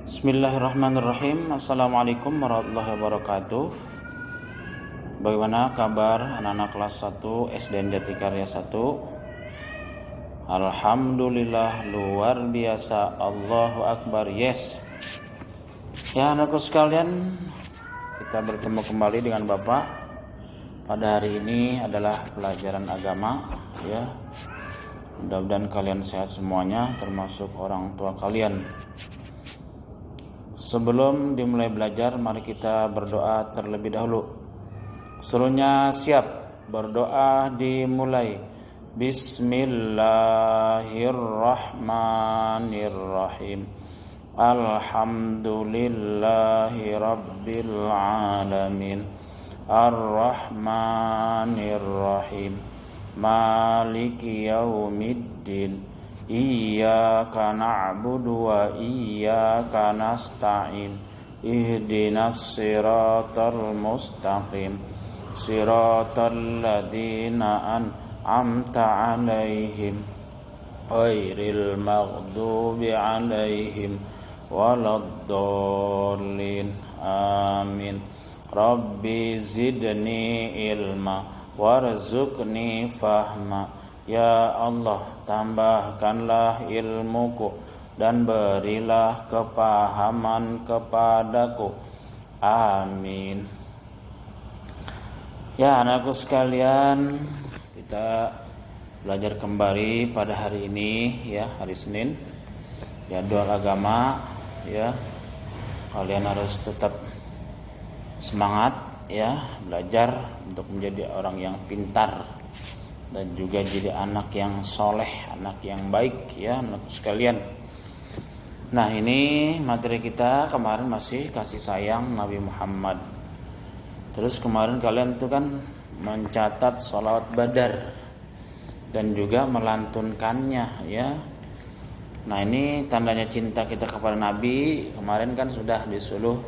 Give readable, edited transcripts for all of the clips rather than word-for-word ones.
Bismillahirrahmanirrahim. Assalamualaikum warahmatullahi wabarakatuh. Bagaimana kabar anak-anak kelas 1 SDN Jatikarya 1? Alhamdulillah, luar biasa. Allahu Akbar. Yes. Ya anakku sekalian, kita bertemu kembali dengan Bapak. Pada hari ini adalah pelajaran agama, ya. Mudah-mudahan kalian sehat semuanya, termasuk orang tua kalian. Sebelum dimulai belajar, mari kita berdoa terlebih dahulu. Serunya siap, berdoa dimulai. Bismillahirrahmanirrahim. Alhamdulillahi rabbil alamin. Ar-Rahmanir-Rahim. Maliki yaumiddin. Iyyaka na'budu wa iyyaka nasta'in. Ihdinas siratal mustaqim. Siratal ladzina an'amta 'alaihim ghairil maghdubi 'alaihim waladdallin. Amin. Rabbi zidni ilma warzuqni fahma. Ya Allah, tambahkanlah ilmuku dan berilah kepahaman kepadaku. Amin. Ya anakku sekalian, kita belajar kembali pada hari ini, ya, hari Senin. Jadwal agama, ya. Kalian harus tetap semangat, ya, belajar untuk menjadi orang yang pintar dan juga jadi anak yang soleh, anak yang baik, ya anak sekalian. Nah, ini materi kita kemarin masih kasih sayang Nabi Muhammad. Terus kemarin kalian itu kan mencatat sholawat Badar dan juga melantunkannya, ya. Nah, ini tandanya cinta kita kepada Nabi. Kemarin kan sudah disuruh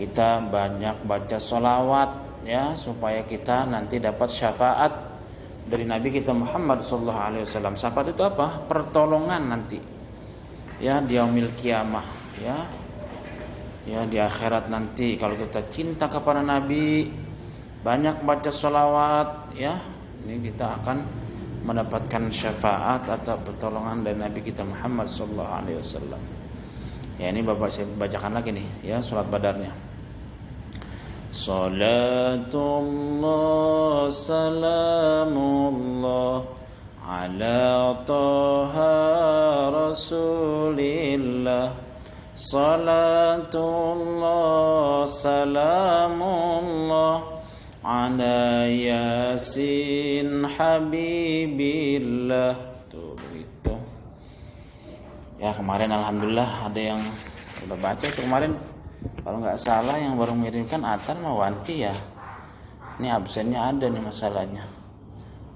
kita banyak baca sholawat, ya, supaya kita nanti dapat syafaat dari Nabi kita Muhammad SAW. Syafaat itu apa? Pertolongan nanti, ya, di yaumil kiamah, ya, ya, di akhirat nanti. Kalau kita cinta kepada Nabi, banyak baca sholawat, ya, ini kita akan mendapatkan syafaat atau pertolongan dari Nabi kita Muhammad SAW. Ya, ini Bapak saya bacakan lagi nih, ya, sholat badarnya. Salatullah salamullah ala taha rasulillah. Salatullah salamullah ala yasin habibillah. Tuh begitu. Ya, kemarin alhamdulillah ada yang udah baca itu kemarin. Kalau nggak salah yang baru mengirimkan Atar Mawanti, ya. Ini absennya ada nih masalahnya,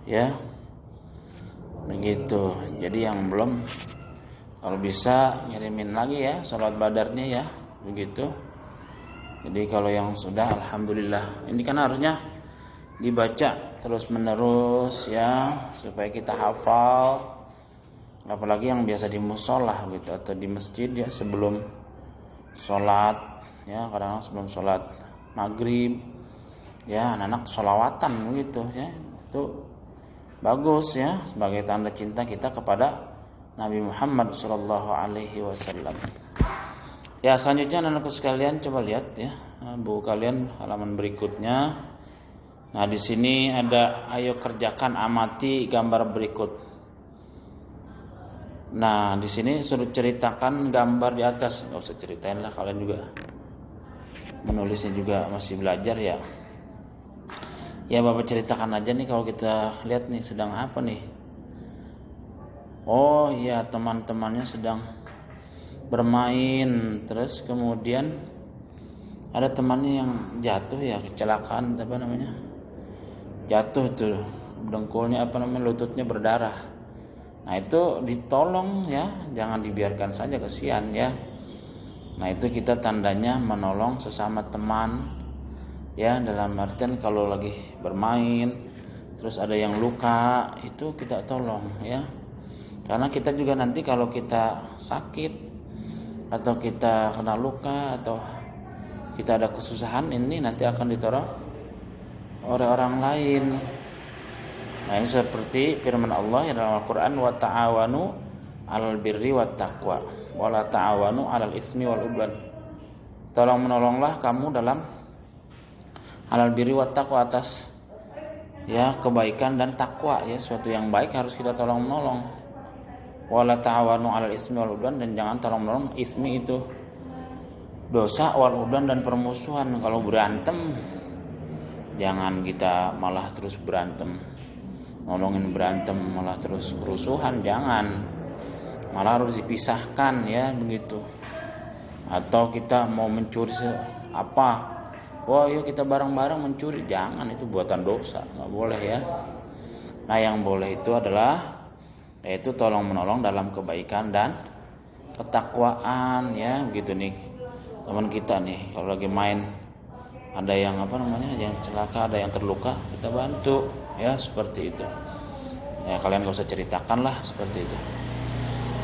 ya. Begitu. Jadi yang belum, kalau bisa ngirimin lagi, ya, sholat badarnya, ya. Begitu. Jadi kalau yang sudah, alhamdulillah. Ini kan harusnya dibaca terus menerus, ya, supaya kita hafal. Apalagi yang biasa di musola gitu atau di masjid, ya, sebelum sholat, ya, kadang-kadang sebelum sholat maghrib, ya, anak-anak sholawatan gitu, ya, itu bagus, ya, sebagai tanda cinta kita kepada Nabi Muhammad SAW. Ya, selanjutnya anak-anakku sekalian coba lihat, ya, buku kalian halaman berikutnya. Nah, di sini ada ayo kerjakan amati gambar berikut. Nah, di sini suruh ceritakan gambar di atas. Nggak usah ceritain lah, kalian juga menulisnya juga masih belajar, ya. Ya, Bapak ceritakan aja nih. Kalau kita lihat nih sedang apa nih? Oh ya, teman-temannya sedang bermain. Terus kemudian ada temannya yang jatuh, ya, kecelakaan, apa namanya? Jatuh tuh, dengkulnya apa namanya, lututnya berdarah. Nah, itu ditolong, ya, jangan dibiarkan saja, kasihan, ya. Nah, itu kita tandanya menolong sesama teman, ya, dalam artian kalau lagi bermain terus ada yang luka, itu kita tolong, ya. Karena kita juga nanti kalau kita sakit atau kita kena luka atau kita ada kesusahan, ini nanti akan ditolong oleh orang lain. Nah, ini seperti firman Allah yang dalam Al-Qur'an, wa ta'awanu 'alal birri wat taqwa wa la ta'awanu 'alal itsmi wal udwan. Tolong menolonglah kamu dalam 'alal birri wat taqwa, atas ya kebaikan dan takwa, ya sesuatu yang baik harus kita tolong menolong. Wa la ta'awanu 'alal itsmi wal udwan, dan jangan tolong menolong ismi itu dosa, wal udwan dan permusuhan. Kalau berantem jangan kita malah terus berantem, nolongin berantem malah terus kerusuhan, jangan, malah harus dipisahkan, ya begitu. Atau kita mau mencuri apa, wah yuk kita bareng-bareng mencuri, jangan, itu buatan dosa, nggak boleh ya. Nah, yang boleh itu adalah yaitu tolong menolong dalam kebaikan dan ketakwaan, ya begitu nih. Teman kita nih kalau lagi main ada yang yang celaka, ada yang terluka, kita bantu, ya seperti itu. Ya kalian gak usah ceritakan lah seperti itu.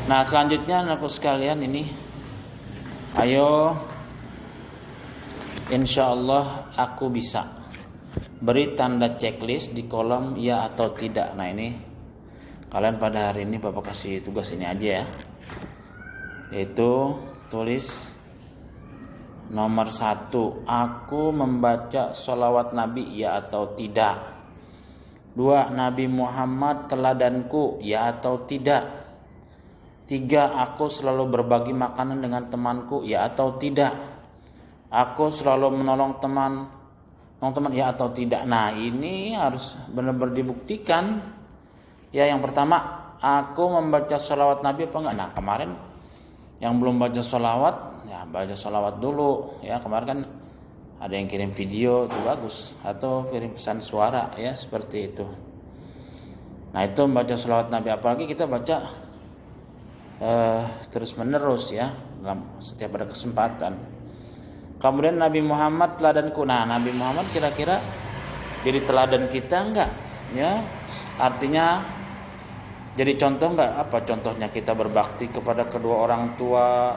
Nah, selanjutnya anakku sekalian, ini ayo insyaallah aku bisa beri tanda checklist di kolom ya atau tidak. Nah, ini kalian pada hari ini Bapak kasih tugas ini aja ya, yaitu tulis nomor 1, aku membaca sholawat Nabi ya atau tidak. 2, Nabi Muhammad teladanku ya atau tidak. 3, aku selalu berbagi makanan dengan temanku ya atau tidak. Aku selalu menolong teman ya atau tidak. Nah, ini harus benar-benar dibuktikan. Ya, yang pertama, aku membaca sholawat Nabi apa enggak. Nah, kemarin yang belum baca sholawat, ya baca sholawat dulu. Ya, kemarin kan ada yang kirim video, itu bagus, atau kirim pesan suara, ya seperti itu. Nah, itu membaca sholawat Nabi, apalagi kita baca terus menerus ya dalam setiap ada kesempatan. Kemudian Nabi Muhammad teladanku. Nah, Nabi Muhammad kira-kira jadi teladan kita enggak? Ya, artinya jadi contoh enggak? Apa contohnya? Kita berbakti kepada kedua orang tua,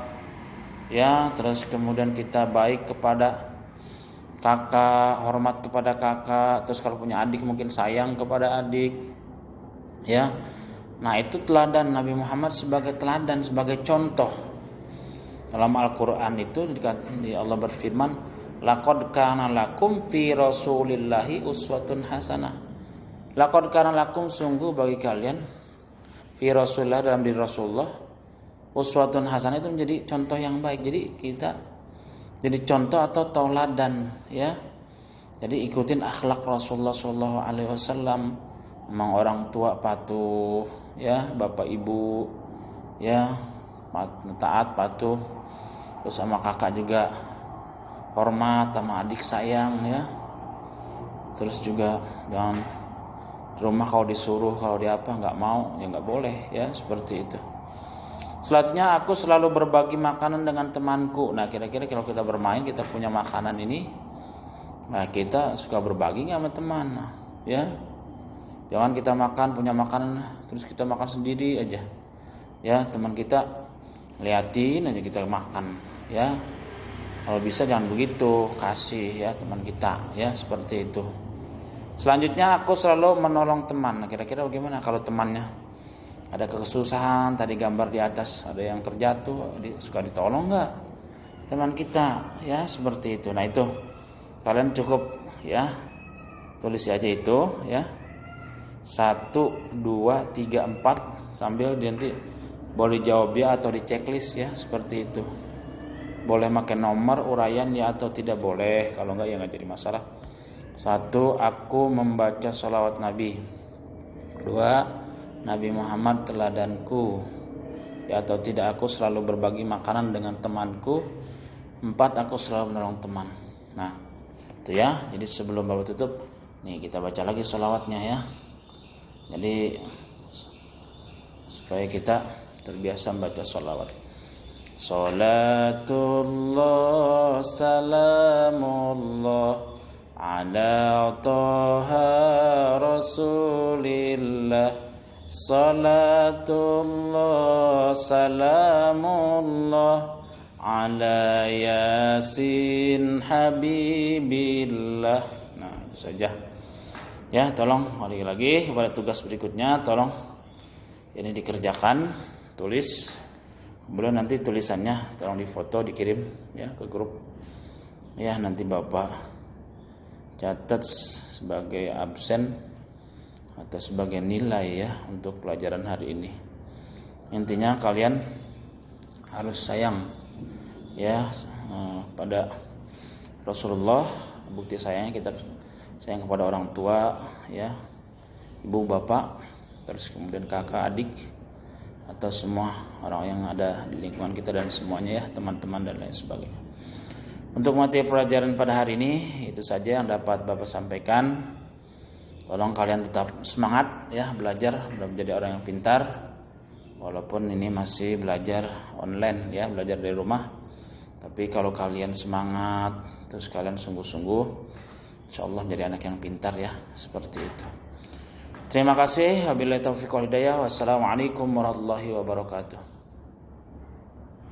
ya, terus kemudian kita baik kepada kakak, hormat kepada kakak, terus kalau punya adik mungkin sayang kepada adik, ya. Nah, itu teladan Nabi Muhammad sebagai teladan, sebagai contoh. Dalam Al-Qur'an itu Allah berfirman, laqad kana lakum fi rasulillahi uswatun hasanah. Laqad kana lakum, sungguh bagi kalian, fi rasulillah, dalam diri Rasulullah, uswatun hasanah, itu menjadi contoh yang baik. Jadi kita jadi contoh atau tauladan, ya. Jadi ikutin akhlak Rasulullah sallallahu alaihi wasallam. Memang orang tua patuh, ya, bapak ibu, ya, taat patuh. Terus sama kakak juga hormat, sama adik sayang, ya. Terus juga jangan rumah kalau disuruh, kalau dia apa nggak mau, ya nggak boleh, ya seperti itu. Selanjutnya, aku selalu berbagi makanan dengan temanku. Nah, kira-kira kalau kita bermain, kita punya makanan ini, nah kita suka berbagi nggak sama teman? Nah, ya, jangan kita punya makanan terus kita makan sendiri aja, ya. Teman kita liatin aja kita makan, ya. Kalau bisa jangan begitu, kasih ya teman kita, ya seperti itu. Selanjutnya, aku selalu menolong teman. Nah, kira-kira bagaimana kalau temannya ada kesusahan, tadi gambar di atas ada yang terjatuh, suka ditolong nggak teman kita, ya seperti itu. Nah, itu kalian cukup ya tulis aja itu, ya 1, 2, 3, 4 sambil nanti boleh jawab ya atau di checklist, ya seperti itu. Boleh pakai nomor uraian ya atau tidak boleh, kalau nggak ya nggak jadi masalah. 1, aku membaca sholawat Nabi. 2, Nabi Muhammad teladanku, ya atau tidak, aku selalu berbagi makanan dengan temanku. 4, aku selalu menolong teman. Nah, itu ya. Jadi sebelum Bapak tutup, nih kita baca lagi sholawatnya, ya. Jadi supaya kita terbiasa membaca sholawat. Salatullah salamullah ala toha rasulillah. Salatullah salamullah ala yasin habibillah. Nah, itu saja. Ya, tolong lagi pada tugas berikutnya, tolong ini dikerjakan, tulis. Kemudian nanti tulisannya tolong difoto, dikirim ya ke grup. Ya, nanti Bapak catat sebagai absen atau sebagai nilai ya untuk pelajaran hari ini. Intinya kalian harus sayang ya pada Rasulullah. Bukti sayangnya kita sayang kepada orang tua ya, ibu bapak, terus kemudian kakak adik atau semua orang yang ada di lingkungan kita dan semuanya ya, teman-teman dan lain sebagainya. Untuk materi pelajaran pada hari ini itu saja yang dapat Bapak sampaikan. Tolong kalian tetap semangat ya belajar, menjadi orang yang pintar walaupun ini masih belajar online ya, belajar dari rumah. Tapi kalau kalian semangat terus kalian sungguh-sungguh, insyaallah jadi anak yang pintar ya, seperti itu. Terima kasih. Wabillahi taufiq wal hidayah. Wassalamualaikum warahmatullahi wabarakatuh.